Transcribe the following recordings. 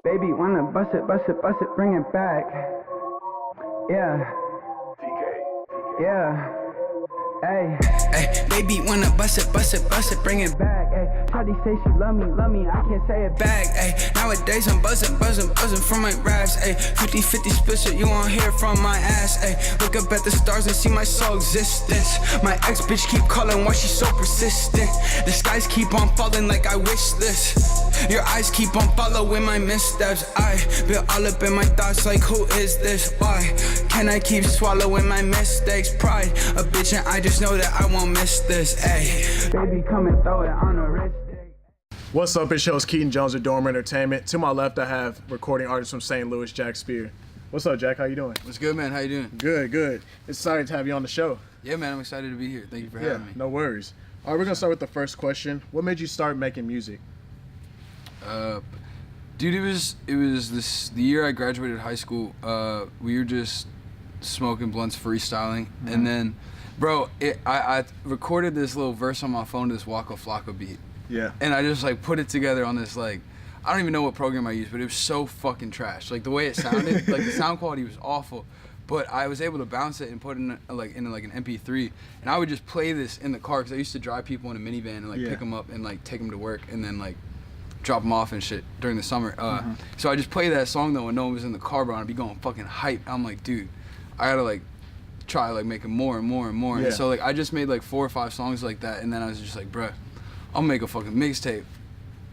Baby, wanna bust it, bring it back. Yeah. Yeah. Hey, baby, wanna bust it, bring it back. Hey, shawty say she love me, I can't say it back. Hey, nowadays I'm buzzing from my raps. Hey, 50-50 split shit, you won't hear from my ass. Hey, look up at the stars and see my soul existence. My ex bitch keep calling, why she so persistent? The skies keep on falling like I wish this. Your eyes keep on following my missteps. I been all up in my thoughts like who is this? Why can I keep swallowing my mistakes? Pride, a bitch, and I just know that I won't miss this. Ay, baby, come and throw it on a wrist. What's up? It's your host Keaton Jones with Dormer Entertainment. To my left, I have recording artist from St. Louis, Jack Spear. What's up, Jack? How you doing? What's good, man? How you doing? Good. Excited to have you on the show. Yeah, man. I'm excited to be here. Thank you for having me. No worries. All right, we're gonna start with the first question. What made you start making music? Dude, it was the year I graduated high school. We were just smoking blunts, freestyling, and then, bro, I recorded this little verse on my phone to this Waka Flocka beat. Yeah. And I just like put it together on this like, I don't even know what program I used, but it was so fucking trash. Like the way it sounded, like the sound quality was awful. But I was able to bounce it and put it in an MP3, and I would just play this in the car because I used to drive people in a minivan and like pick them up and like take them to work and then like drop them off and shit during the summer. So I just play that song though when no one was in the car, bro, and I'd be going fucking hype. I'm like, dude, I gotta like try like making more and more and more. Yeah. And so like I just made like 4 or 5 songs like that, and then I was just like, bruh, I'll make a fucking mixtape.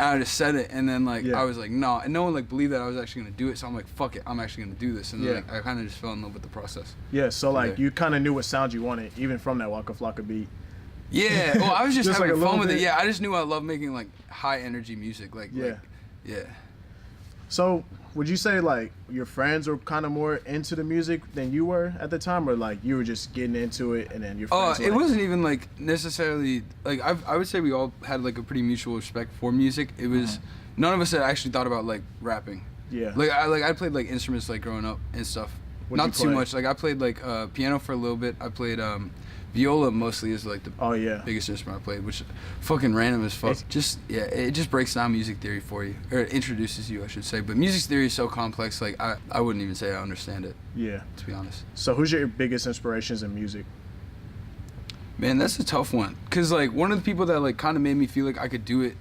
And I just said it, and then like I was like, no, and no one like believed that I was actually gonna do it. So I'm like, fuck it, I'm actually gonna do this. And then like, I kind of just fell in love with the process. Yeah. So like you kind of knew what sound you wanted, even from that Waka Flocka beat. Yeah. Well, I was just having like fun with bit. it. Yeah. I just knew I loved making like high energy music. Yeah. So would you say like your friends were kind of more into the music than you were at the time, or like you were just getting into it and then your friends? It wasn't even like necessarily like I would say we all had like a pretty mutual respect for music. It was none of us had actually thought about like rapping. Yeah. I played like instruments like growing up and stuff. What'd Not too much. Like I played like piano for a little bit. I played viola mostly is like the biggest instrument I played, which fucking random as fuck. It just breaks down music theory for you, or it introduces you, I should say. But music theory is so complex, like I wouldn't even say I understand it. Yeah. To be honest. So who's your biggest inspirations in music? Man, that's a tough one. Cause like one of the people that like kind of made me feel like I could do it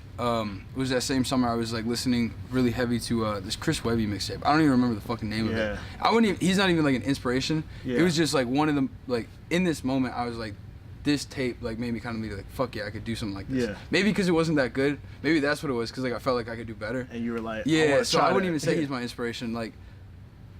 was that same summer I was like listening really heavy to this Chris Webby mixtape. I don't even remember the fucking name of it. He's not even like an inspiration. It was just like one of them, like in this moment I was like, this tape like made me kind of be like, fuck yeah, I could do something like this. Maybe because it wasn't that good. Maybe that's what it was, cause like I felt like I could do better. And you were like, so I wouldn't even say he's my inspiration. Like,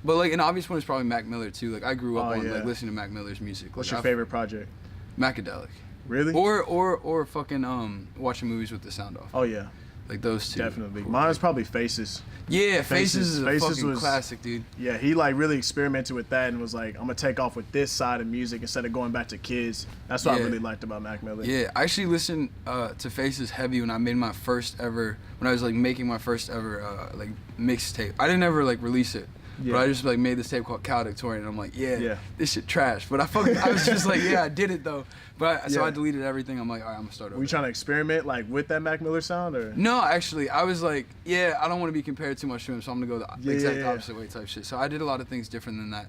but like an obvious one is probably Mac Miller too. Like I grew up on like listening to Mac Miller's music. What's your favorite project? Macadelic. Really? Or fucking watching movies with the sound off. Oh yeah. Like those two. Definitely. Mine is probably Faces. Yeah, Faces is a fucking classic, dude. Yeah, he like really experimented with that and was like, I'm gonna take off with this side of music instead of going back to kids. That's what I really liked about Mac Miller. Yeah, I actually listened to Faces heavy when I made my first ever, when I was like making my first ever like mixtape. I didn't ever like release it. But I just like made this tape called Valedictorian, and I'm like, this shit trash. But I was just like, I did it though. But so I deleted everything. I'm like, all right, I'm gonna start over. Were you trying to experiment like with that Mac Miller sound, or? No, actually, I was like, I don't want to be compared too much to him, so I'm gonna go the exact opposite way type shit. So I did a lot of things different than that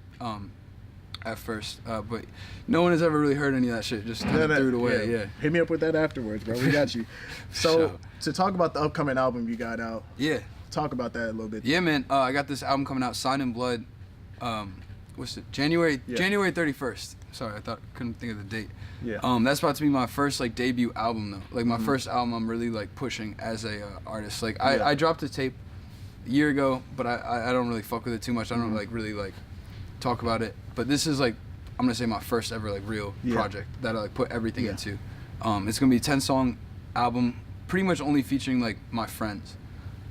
at first. But no one has ever really heard any of that shit. Just kind of threw it away. Hit me up with that afterwards, bro. We got you. So to talk about the upcoming album you got out. Talk about that a little bit. Yeah, man. I got this album coming out, Sign in Blood. What's it? January 31st. Sorry, couldn't think of the date. That's about to be my first like debut album though. Like my first album I'm really like pushing as a artist. Like I dropped a tape a year ago, but I don't really fuck with it too much. I don't like really like talk about it. But this is like, I'm gonna say my first ever like real project that I like put everything into. It's gonna be a 10-song album, pretty much only featuring like my friends.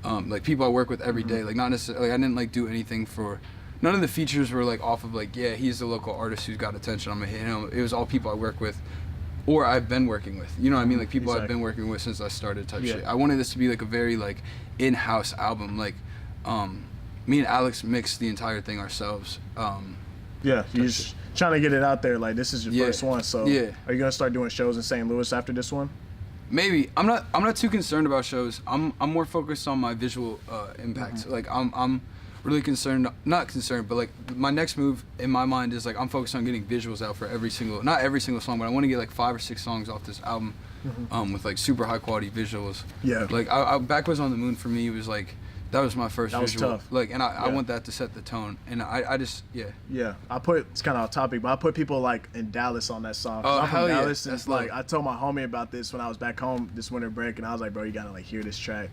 Like people I work with every day, like not necessarily, like I didn't like do anything for, none of the features were like off of like, he's the local artist who's got attention, I'm gonna hit him. It was all people I work with, or I've been working with, you know what I mean? Like people I've been working with since I started type shit. I wanted this to be like a very like in-house album, like me and Alex mixed the entire thing ourselves. You're just trying to get it out there, like this is your first one, so are you gonna start doing shows in St. Louis after this one? Maybe I'm not too concerned about shows. I'm more focused on my visual impact. Like I'm really not concerned, but like my next move in my mind is like I'm focused on getting visuals out for not every single song, but I want to get like 5 or 6 songs off this album, with like super high quality visuals. Yeah. Like Backwards on the Moon for me was like. That was my first visual. Tough. Like, and I want that to set the tone. And I just, yeah. Yeah, it's kind of off topic, but I put people like in Dallas on that song. Oh, I'm hell from yeah. Dallas, and That's like love. I told my homie about this when I was back home this winter break, and I was like, bro, you gotta like hear this track.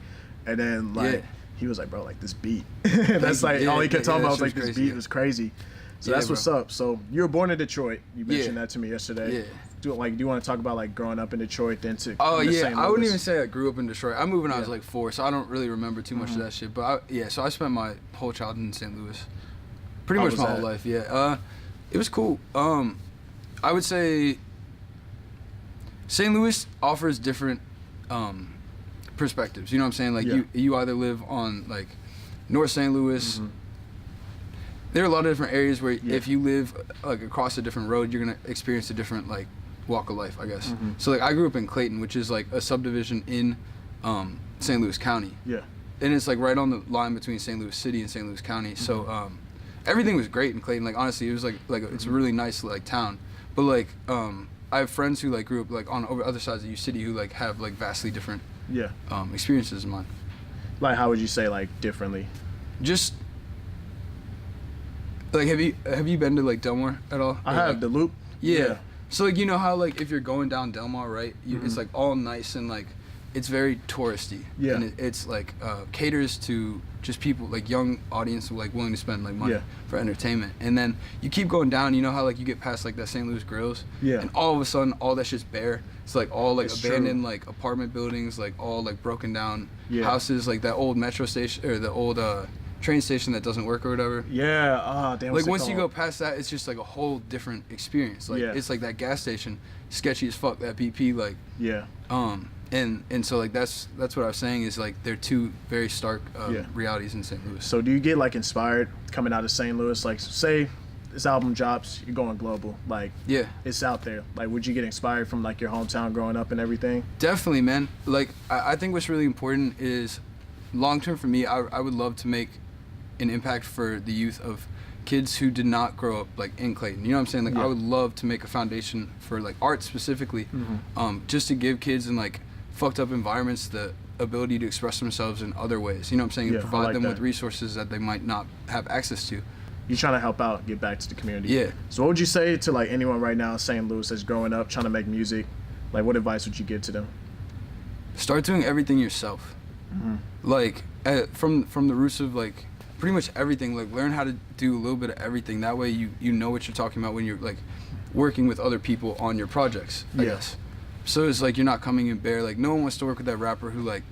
And then like he was like, bro, like this beat. That's like all he kept talking about was like this beat was crazy. So that's what's up. So you were born in Detroit. You mentioned that to me yesterday. Yeah. Do you want to talk about like growing up in Detroit then to Oh yeah, St. I wouldn't Louis? even say I grew up in Detroit. I moved when I was like 4, so I don't really remember too much of that shit. But so I spent my whole childhood in St. Louis, pretty How much was my that? whole life. Yeah, it was cool. I would say St. Louis offers different perspectives. You know what I'm saying? Like you either live on like North St. Louis. There are a lot of different areas where if you live like across a different road, you're gonna experience a different like walk of life, I guess. So like I grew up in Clayton, which is like a subdivision in St. Louis County. Yeah. And it's like right on the line between St. Louis City and St. Louis County. So everything was great in Clayton. Like honestly, it was like it's a really nice like town. But like I have friends who like grew up like on other sides of U City who like have like vastly different experiences than mine. Like how would you say like differently? Just like have you been to like Delmar at all? I have the Loop. Yeah. So like you know how like if you're going down Delmar, right? It's like all nice and like it's very touristy. Yeah. And it's like caters to just people like young audience who like willing to spend like money for entertainment. And then you keep going down. You know how like you get past like that St. Louis Grills. Yeah. And all of a sudden all that shit's bare. It's like all like It's abandoned true. like apartment buildings, like all like broken down houses, like that old metro station or the old train station that doesn't work or whatever. Yeah. Damn. Like once you go past that, it's just like a whole different experience. Like it's like that gas station, sketchy as fuck. That BP, like and so like that's what I was saying is like they're two very stark realities in St. Louis. So do you get like inspired coming out of St. Louis? Like say this album drops, you're going global. Like it's out there. Like would you get inspired from like your hometown growing up and everything? Definitely, man. Like I think what's really important is long term for me. I would love to make an impact for the youth of kids who did not grow up like in Clayton. You know what I'm saying? Like I would love to make a foundation for like art specifically, just to give kids in like fucked up environments the ability to express themselves in other ways. You know what I'm saying? And provide them with resources that they might not have access to. You're trying to help out, give back to the community. Yeah. So what would you say to like anyone right now in St. Louis that's growing up trying to make music? Like what advice would you give to them? Start doing everything yourself. Like from the roots of like pretty much everything. Like learn how to do a little bit of everything. That way you know what you're talking about when you're like working with other people on your projects, I guess. So it's like you're not coming in bare. Like no one wants to work with that rapper who like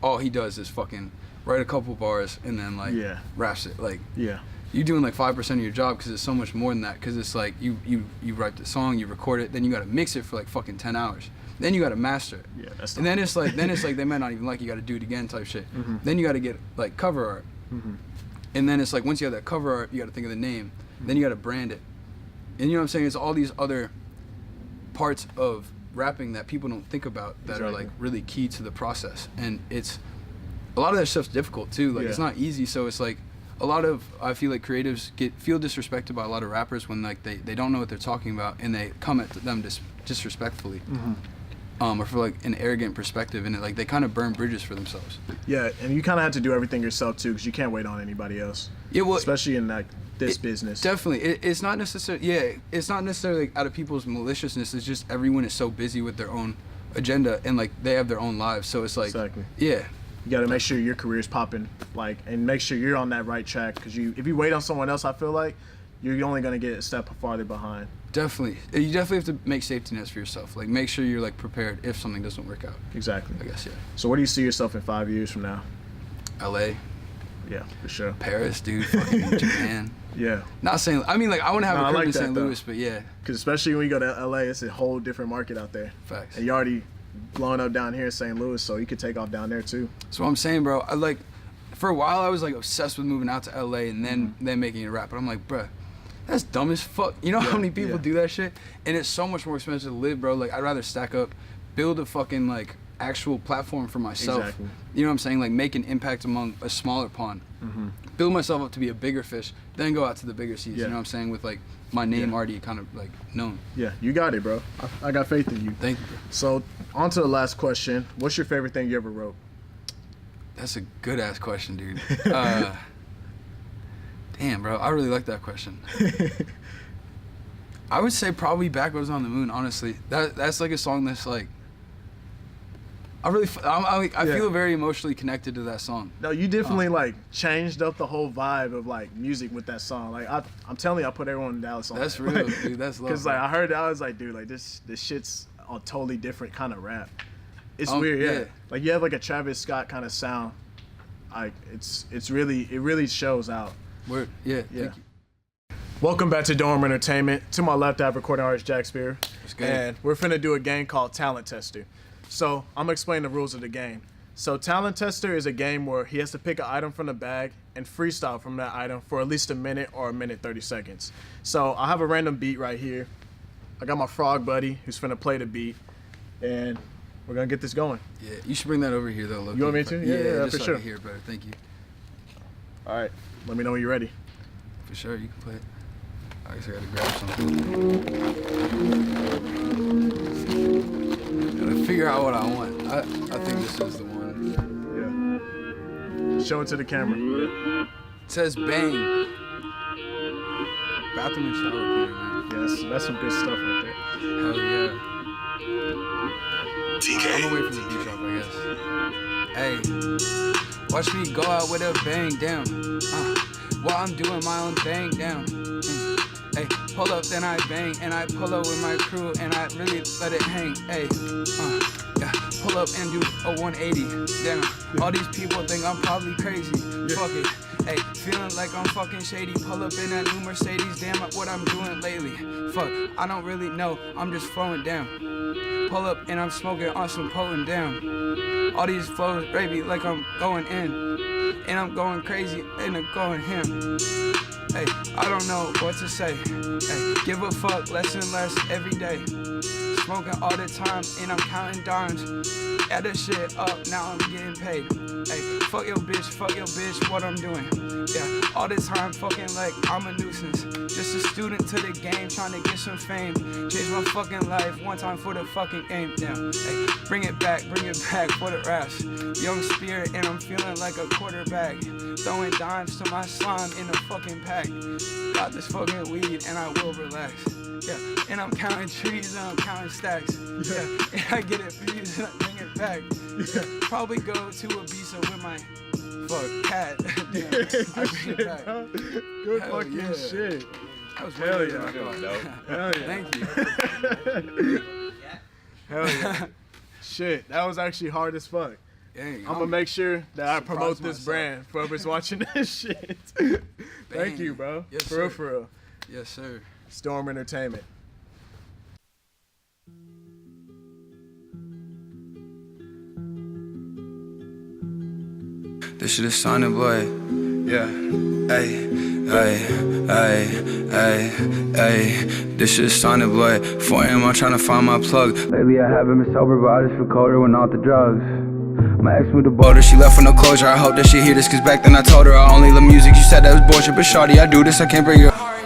all he does is fucking write a couple bars and then like raps it. Like you're doing like 5% of your job because it's so much more than that. Because it's like you write the song, you record it, then you got to mix it for like fucking 10 hours. Then you got to master it. Yeah, that's and then it's like they might not even like you got to do it again type shit. Then you got to get like cover art. And then it's like once you have that cover art, you got to think of the name. Then you got to brand it. And you know what I'm saying? It's all these other parts of rapping that people don't think about that are like really key to the process. And it's a lot of that stuff's difficult too. Like it's not easy. So it's like a lot of I feel like creatives feel disrespected by a lot of rappers when like they don't know what they're talking about and they come at them disrespectfully. Or for like an arrogant perspective, and it like they kind of burn bridges for themselves. Yeah, and you kind of have to do everything yourself too, because you can't wait on anybody else. Yeah, well, especially in like this business. Definitely, it's not necessarily. Yeah, it's not necessarily like, out of people's maliciousness. It's just everyone is so busy with their own agenda, and like they have their own lives. So it's like, yeah. You got to make sure your career's popping, like, and make sure you're on that right track. Because if you wait on someone else, I feel like you're only gonna get a step farther behind. Definitely. You definitely have to make safety nets for yourself. Like, make sure you're, like, prepared if something doesn't work out. Exactly. I guess, yeah. So where do you see yourself in 5 years from now? LA. Yeah, for sure. Paris, dude. Fucking Japan. Yeah. Not saying, I mean, like, I want to have a career in St. Louis, but yeah. Because especially when you go to LA, it's a whole different market out there. Facts. And you're already blowing up down here in St. Louis, so you could take off down there, too. That's what I'm saying, bro. I, like, for a while, I was, like, obsessed with moving out to LA and then making it rap. But I'm like, bruh. That's dumb as fuck. You know how many people do that shit? And it's so much more expensive to live, bro. Like, I'd rather stack up, build a fucking like actual platform for myself. Exactly. You know what I'm saying? Like make an impact among a smaller pond. Build myself up to be a bigger fish, then go out to the bigger seas. You know what I'm saying? With like my name already kind of like known. Yeah, you got it, bro. I got faith in you. Thank you, bro. So on to the last question. What's your favorite thing you ever wrote? That's a good ass question, dude. Damn, bro, I really like that question. I would say probably Backwards on the Moon, honestly. That's like a song that's like, I feel very emotionally connected to that song. No, you definitely like changed up the whole vibe of like music with that song. Like I'm telling you, I put everyone in Dallas on That's that. real, Like, dude. That's love. Because like I heard it, I was like, dude, like this shit's a totally different kind of rap. It's weird, yeah. Like you have like a Travis Scott kind of sound. Like it really shows out. Word. Yeah. Thank you. Welcome back to Dorm Entertainment. To my left, I have recording artist Jack Spear. What's good? And we're finna do a game called Talent Tester. So I'm gonna explain the rules of the game. So Talent Tester is a game where he has to pick an item from the bag and freestyle from that item for at least a minute or a minute 30 seconds. So I have a random beat right here. I got my frog buddy who's finna play the beat, and we're gonna get this going. Yeah, you should bring that over here though. You want me to? Yeah, just for so sure. I can hear it better. Thank you. All right, let me know when you're ready. For sure, you can play it. I guess I gotta grab something. Gotta figure out what I want. I think this is the one. Yeah. Show it to the camera. It says bang. Bathroom and shower cleaner, man. Yeah, that's some good stuff right there. Hell yeah. I'm gonna wait for the beat drop, I guess. Hey, watch me go out with a bang, damn. While I'm doing my own thing, damn. Hey, pull up, then I bang, and I pull up with my crew, and I really let it hang. Hey, yeah, pull up and do a 180. Damn, all these people think I'm probably crazy. Fuck it. Hey, feeling like I'm fucking shady. Pull up in that new Mercedes. Damn, what I'm doing lately. Fuck, I don't really know. I'm just flowing down. Pull up and I'm smoking on some potent down. All these flows, baby, like I'm going in. And I'm going crazy and I'm going ham. Hey, I don't know what to say. Hey, give a fuck less and less every day. Smoking all the time and I'm counting dimes. Add this shit up, now I'm getting paid. Hey, fuck your bitch, what I'm doing. Yeah, all the time fucking like I'm a nuisance. Just a student to the game, trying to get some fame. Change my fucking life one time for the fucking game. Damn, hey, bring it back for the raps. Young spirit and I'm feeling like a quarterback. Throwing dimes to my slime in a fucking pack. Got this fucking weed and I will relax. Yeah, and I'm counting trees and I'm counting stacks. Yeah, and I get it fused and I bring it back. Yeah. Probably go to Ibiza with my cat. Damn, I bring it back. Good Hell fucking yeah. shit. That was Hell way yeah. better than I thought. Hell yeah. Thank you. Hell yeah. Shit, that was actually hard as fuck. Dang, I'm gonna make sure that I promote this myself. brand for whoever's watching this shit. Thank you, bro. Yes, for real, sir. for real. Yes, sir. Storm Entertainment. This shit is signing blood. Yeah. Ayy. This shit is signing blood. 4 AM, I'm tryna find my plug. Lately I haven't been sober, but I just feel colder when off the drugs. My ex moved to Boulder, she left with no closure. I hope that she hear this, cause back then I told her I only love music. You said that was bullshit, but shawty, I do this, I can't break your heart.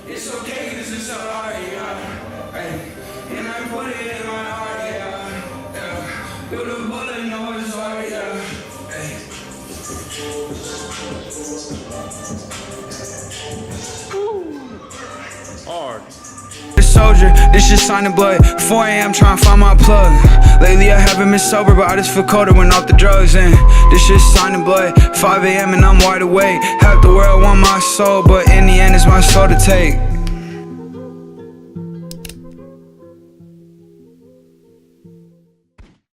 It's okay, this is so hard, yeah. And I put it in my heart, yeah. Build a bullet, no it's hard, yeah. Hard. Soldier, this shit signing blood. 4 AM, trying to find my plug. Lately I haven't been sober, but I just feel colder when off the drugs. And this shit signing blood. 5 AM and I'm wide awake. Half the world want my soul, but in the end it's my soul to take.